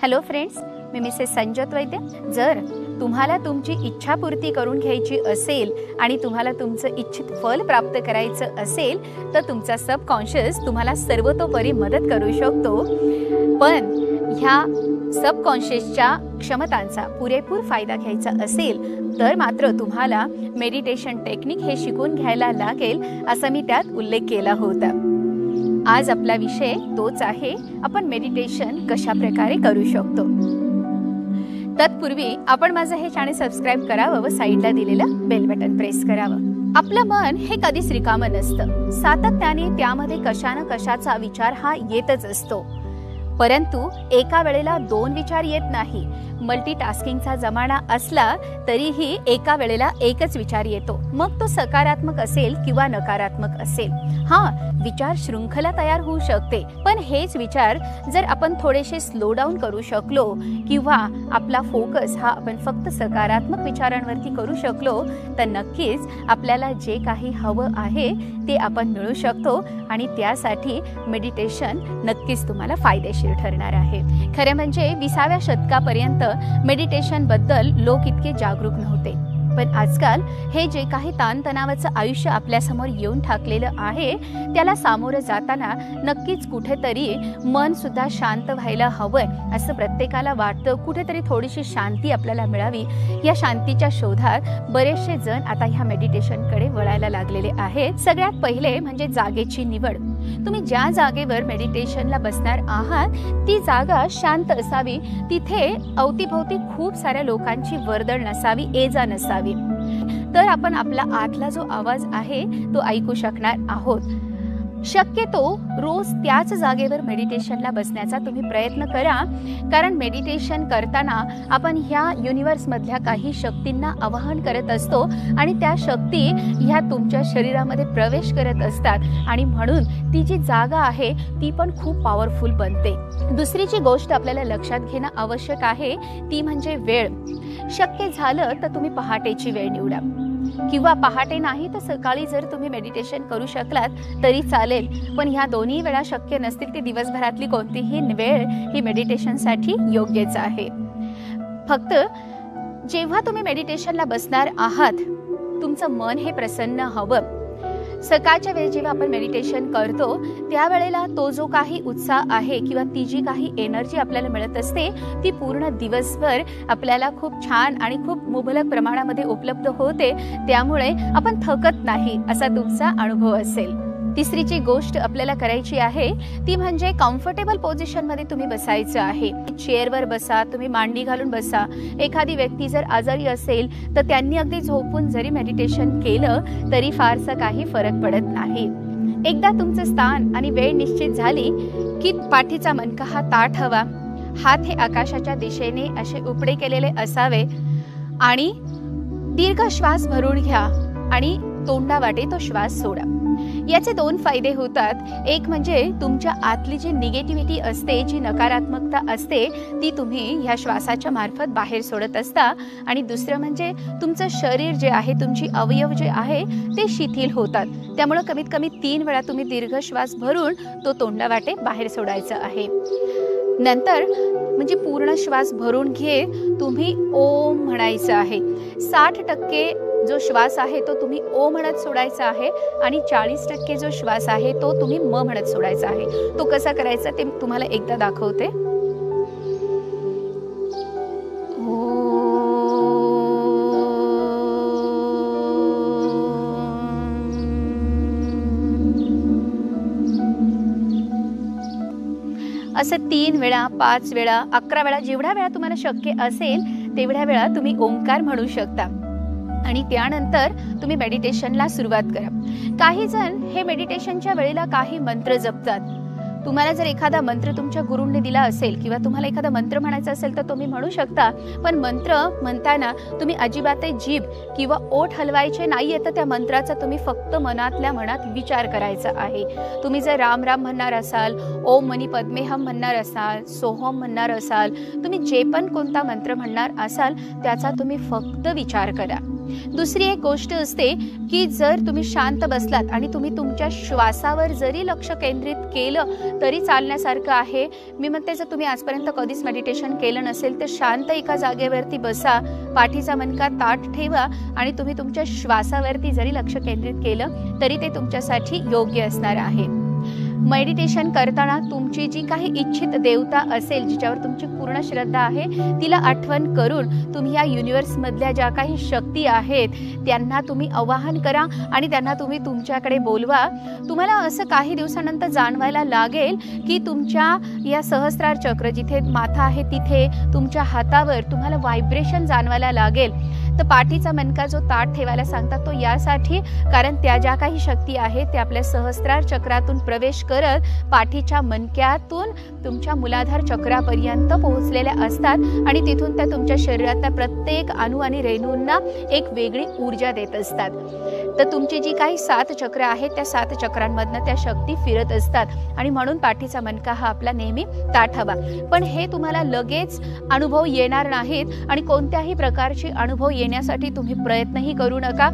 Hello friends, मी Mrs संजत वैद्य। जर तुम्हाला तुमची इच्छापूर्ती करून घ्यायची असेल आणि तुम्हाला तुमचं इच्छित फल प्राप्त करायचं असेल तर तुमचा सबकॉन्शियस तुम्हाला सर्वतोपरी मदत करू शकतो। पण ह्या सबकॉन्शियसच्या क्षमतांचा पुरेपूर फायदा घ्यायचा असेल तर मात्र तुम्हाला मेडिटेशन टेक्निक हे शिकून घ्यायला लागेल, असं मी त्यात उल्लेख केला होता। आज आपला विषय तोच आहे, आपण मेडिटेशन कशा प्रकारे करू शकतो। तत्पूर्वी आपण माझं हे चॅनल सबस्क्राइब करावं व साईडला दिलेलं बेल बटन प्रेस करावं। आपलं मन हे कधीच रिकामं नसतं, सातत्याने त्यामध्ये कशा ना कशाचा विचार हा येतच असतो। परंतु एका वेळेला दोन विचार येत नाही। मल्टीटास्किंगचा जमाना असला तरीही एका वेळेला एकच विचार येतो, मग तो सकारात्मक असेल किंवा नकारात्मक असेल। विचार शृंखला तयार होऊ शकते, पण हेच विचार जर आपण थोडेसे स्लो डाऊन करू शकलो किंवा आपला फोकस हा आपण फक्त सकारात्मक विचारांवरती करू शकलो तर नक्कीच आपल्याला जे काही हवं आहे ते आपण मिळू शकतो आणि त्यासाठी मेडिटेशन नक्कीच तुम्हाला फायदेशीर ठरणार आहे। खरे म्हणजे 20व्या शतकापर्यंत मेडिटेशन बद्दल लोक इतके जागरूक नव्हते, पण आजकाल हे जे काही ताणतणावाचं आयुष्य आपल्या समोर येऊन ठाकलेलं आहे त्याला सामोरं जाताना नक्कीच कुठेतरी मन सुद्धा शांत व्हायला हवंय असं प्रत्येकाला वाटतं। कुठेतरी थोडीशी शांती आपल्याला मिळावी, या शांतीच्या शोधात बरेचसे जण आता ह्या मेडिटेशनकडे वळायला लागलेले आहेत। सगळ्यात पहिले म्हणजे जागेची निवड। तुम्ही ज्या जागेवर मेडिटेशनला बसणार आहात ती जागा शांत असावी, तिथे अवतीभोवती खूप साऱ्या लोकांची वर्दळ नसावी, ये-जा नसावी, तर आपण आपला आतला जो आवाज आहे तो ऐकू शकणार आहोत। शक्यतो रोज त्याच जागेवर मेडिटेशनला बसण्याचा तुम्ही प्रयत्न करा, कारण मेडिटेशन करताना आपण ह्या युनिवर्स मधल्या काही शक्तींना आवाहन करत असतो आणि त्या शक्ती ह्या तुमच्या शरीरामध्ये प्रवेश करत असतात आणि म्हणून ती जी जागा आहे ती पण खूप पॉवरफुल बनते। दुसरी जी गोष्ट आपल्याला लक्षात घेणं आवश्यक आहे ती म्हणजे वेळ। शक्य झालं तर तुम्ही पहाटेची वेळ निवडा किंवा पहाटे नाही तर सकाळी जर तुम्ही मेडिटेशन करू शकलात तरी चालेल, पण ह्या दोन्ही वेळा शक्य नसतील ती दिवसभरातली कोणतीही वेळ ही मेडिटेशनसाठी योग्यच आहे। फक्त जेव्हा तुम्ही मेडिटेशनला बसणार आहात तुमचं मन हे प्रसन्न हवं। सकाळच्या वेळी जेव्हा आपण मेडिटेशन करतो त्यावेळेला तो जो काही उत्साह आहे किंवा ती जी काही एनर्जी आपल्याला मिळत असते ती पूर्ण दिवसभर आपल्याला खूप छान आणि खूप मुबलक प्रमाणामध्ये उपलब्ध होते, त्यामुळे आपण थकत नाही असा तुमचा अनुभव असेल। तिसरी जी गोष्ट आपल्याला करायची आहे ती म्हणजे कम्फर्टेबल पोझिशन मध्ये तुम्ही बसायचं आहे। चेअरवर बसा, तुम्ही मांडी घालून बसा। एखादी व्यक्ती जर आजारी असेल तर त्यांनी अगदी झोपून जरी मेडिटेशन केलं तरी फारसा काही फरक पडत नाही। एकदा तुमचं स्थान आणि वेळ निश्चित झाली की पाठीचा मणका हा ताठ हवा, हात हे आकाशाच्या दिशेने असे उपडे केलेले असावे आणि दीर्घ श्वास भरून घ्या आणि तोंडावाटे तो श्वास सोडा। याचे दोन फायदे होतात। एक म्हणजे तुमच्या आतली जी निगेटिव्हिटी असते, जी नकारात्मकता असते ती तुम्ही ह्या श्वासाच्या मार्फत बाहेर सोडत असता आणि दुसरं म्हणजे तुमचं शरीर जे आहे, तुमची अवयव जे आहे ते शिथिल होतात। त्यामुळे कमीत कमी 3 वेळा तुम्ही दीर्घ श्वास भरून तो तोंडावाटे बाहेर सोडायचा आहे। नंतर म्हणजे पूर्ण श्वास भरून घे तुम्ही ओम म्हणायचं आहे। 60% जो श्वास आहे तो तुम्ही ओ म्हणत सोडायचा आहे आणि 40% जो श्वास आहे तो तुम्ही म म्हणत सोडायचा आहे। तो कसा करायचा ते तुम्हाला एकदा दाखवते। असं 3 वेळा, 5 वेळा, 11 वेळा, जेवढ्या वेळा तुम्हाला शक्य असेल तेवढ्या वेळा तुम्ही ओंकार म्हणू शकता आणि त्यानंतर तुम्ही मेडिटेशनला सुरुवात करा। काही जण हे मेडिटेशनच्या वेळेला काही मंत्र जपतात। तुम्हाला जर एखादा मंत्र तुमच्या गुरूंनी दिला असेल किंवा तुम्हाला एखादा मंत्र म्हणायचा असेल तर तुम्ही म्हणू शकता, पण मंत्र म्हणताना तुम्ही अजिबात जीभ किंवा ओठ हलवायचे नाहीये, तर त्या मंत्राचा तुम्ही फक्त मनातल्या मनात विचार करायचा आहे। तुम्ही जर राम राम म्हणणार असाल, ओम मनी पद्मेहम म्हणणार असाल, सोहम म्हणणार असाल, तुम्ही जे पण कोणता मंत्र म्हणणार असाल त्याचा तुम्ही फक्त विचार करा। दुसरी एक गोष्ट असते की जर तुम्ही शांत बसलात आणि तुम्ही तुमच्या श्वासावर जरी लक्ष केंद्रित केलं तरी चालण्यासारखं आहे. मी म्हणते जर तुम्ही आजपर्यंत कधीच मेडिटेशन केलं नसेल तर शांत एका जागेवरती बसा, पाठीचा मणका ताठ ठेवा आणि तुम्ही तुमच्या श्वासावरती जरी लक्ष केंद्रित केलं तरी ते तुमच्यासाठी योग्य असणार आहे. मेडिटेशन करताना तुमची जी काही इच्छित देवता असेल, जिच्यावर तुमची पूर्ण श्रद्धा आहे, तिला आठवण करून तुम्ही या युनिव्हर्समधल्या ज्या काही शक्ती आहेत त्यांना तुम्ही आवाहन करा आणि त्यांना तुम्ही तुमच्याकडे बोलवा. तुम्हाला असं काही दिवसानंतर जाणवायला लागेल की तुमच्या या सहस्रार चक्र, जिथे माथा आहे तिथे तुमच्या हातावर तुम्हाला व्हायब्रेशन जाणवायला लागेल. तर पाठीचा मणका जो ताठ ठेवायला सांगतात तो यासाठी, कारण त्या ज्या काही शक्ती आहेत त्या आपल्या सहस्रार चक्रातून प्रवेश करत पाठीच्या मणक्यातून तुमच्या मूलाधार चक्रापर्यंत पोहोचलेल्या असतात आणि तिथून त्या तुमच्या शरीरातल्या प्रत्येक अणू आणि रेणूंना एक वेगळी ऊर्जा देत असतात. तर तुमची जी काही 7 चक्र आहेत त्या 7 चक्रांमधनं त्या शक्ती फिरत असतात आणि म्हणून पाठीचा मणका हा आपला नेहमी ताठ हवा. पण हे तुम्हाला लगेच अनुभव येणार नाहीत आणि कोणत्याही प्रकारचे अनुभव येण्यासाठी तुम्ही प्रयत्नही करू नका.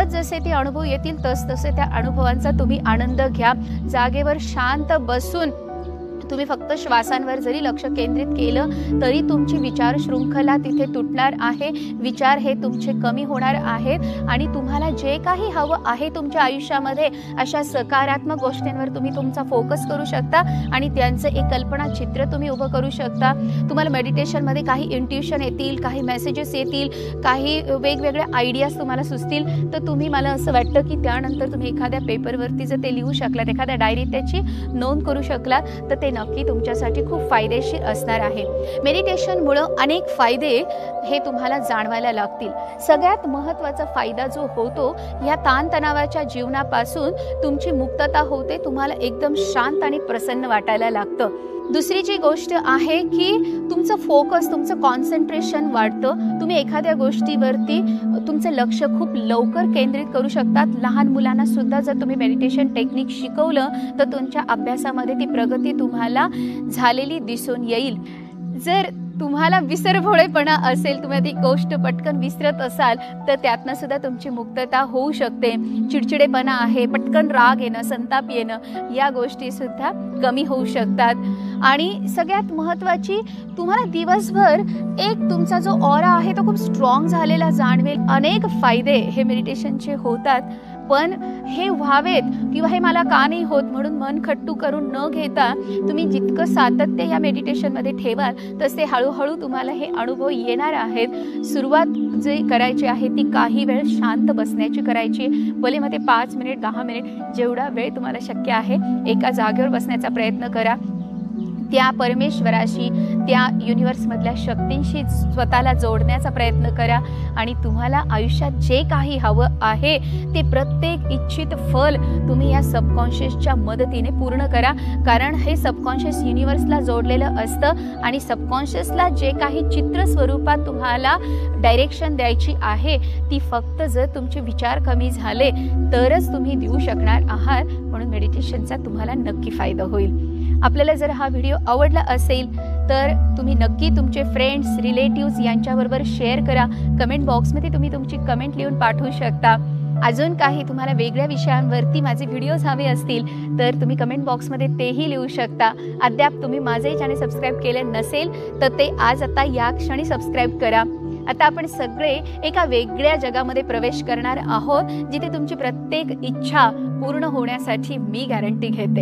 जसे ते अनुभव येतील तसे त्या अनुभवांचा तुम्ही आनंद घ्या. जागेवर शांत बसून तुम्ही फक्त श्वासांवर जरी लक्ष केंद्रित केलं तरी तुमची विचार शृंखला तिथे तुटणार आहे. विचार हे तुमचे कमी होणार आहेत आणि तुम्हाला जे काही हवं आहे तुमच्या आयुष्यामध्ये अशा सकारात्मक गोष्टींवर तुम्ही तुमचा फोकस करू शकता आणि त्यांचं एक कल्पना चित्र तुम्ही उभं करू शकता. तुम्हाला मेडिटेशनमध्ये काही इंट्युशन येतील, काही मेसेजेस येतील, काही वेगवेगळ्या आयडियाज तुम्हाला सुचतील. तर तुम्ही, मला असं वाटतं की त्यानंतर तुम्ही एखाद्या पेपरवरती जर ते लिहू शकलात, एखाद्या डायरीत त्याची नोंद करू शकलात तर ते नक्की तुमच्यासाठी खूप फायदेशीर असणार आहे. मेडिटेशनमुळं अनेक फायदे हे तुम्हाला जाणवायला लागतील. सगळ्यात महत्त्वाचा फायदा जो होतो, या ताणतणावाच्या जीवनापासून तुमची मुक्तता होते. तुम्हाला एकदम शांत आणि प्रसन्न वाटायला लागतं. दुसरी जी गोष्ट आहे की तुमचं फोकस, तुमचं कॉन्सन्ट्रेशन वाढतं. तुम्ही एखाद्या गोष्टीवरती तुमचं लक्ष खूप लवकर केंद्रित करू शकतात. लहान मुलांना सुद्धा जर तुम्ही मेडिटेशन टेक्निक शिकवलं तर तुमच्या अभ्यासामध्ये ती प्रगती तुम्हाला झालेली दिसून येईल. जर तुम्हाला विसरभोळेपणा असेल, तुम्ही ती गोष्ट पटकन विसरत असाल तर त्यातनं सुद्धा तुमची मुक्तता होऊ शकते. चिडचिडेपणा आहे, पटकन राग येणं, संताप येणं, या गोष्टी सुद्धा कमी होऊ शकतात. आणि सगळ्यात महत्त्वाची, तुम्हाला दिवसभर एक तुमचा जो ऑरा आहे तो खूप स्ट्रॉंग झालेला जाणवेल. अनेक फायदे हे मेडिटेशनचे होतात. पण हे व्हावेत किंवा हे मला का नाही होत म्हणून मन खट्टू करून न घेता तुम्ही जितकं सातत्य या मेडिटेशनमध्ये ठेवाल तसे हळूहळू तुम्हाला हे अनुभव येणार आहेत. सुरुवात जे करायची आहे ती काही वेळ शांत बसण्याची करायची. भले मग ते 5 मिनिट 10 मिनिट जेवढा वेळ तुम्हाला शक्य आहे एका जागेवर बसण्याचा प्रयत्न करा. त्या परमेश्वराशी, त्या युनिव्हर्समधल्या शक्तींशी स्वतःला जोडण्याचा प्रयत्न करा आणि तुम्हाला आयुष्यात जे काही हवं आहे ते प्रत्येक इच्छित फल तुम्ही या सबकॉन्शियसच्या मदतीने पूर्ण करा. कारण हे सबकॉन्शियस युनिव्हर्सला जोडलेलं असतं आणि सबकॉन्शियसला जे काही चित्र स्वरूपात तुम्हाला डायरेक्शन द्यायची आहे ती फक्त जर तुमचे विचार कमी झाले तरच तुम्ही देऊ शकणार आहात. म्हणून मेडिटेशनचा तुम्हाला नक्की फायदा होईल. आपल्याला जर हा व्हिडिओ आवडला असेल तर तुम्ही नक्की तुमचे फ्रेंड्स, रिलेटिव्स यांच्याबरोबर शेअर करा. कमेंट बॉक्समध्ये तुम्ही तुमची कमेंट लिहून पाठवू शकता. अजून काही तुम्हाला वेगळ्या विषयांवरती माझे व्हिडिओज हवे असतील तर तुम्ही कमेंट बॉक्समध्ये तेही लिहू शकता. अद्याप तुम्ही माझे चॅनल सबस्क्राईब केले नसेल तर ते आता या क्षणी सबस्क्राईब करा. आता आपण सगळे एका वेगळ्या जगामध्ये प्रवेश करणार आहोत जिथे तुमची प्रत्येक इच्छा पूर्ण होण्यासाठी मी गॅरंटी घेते.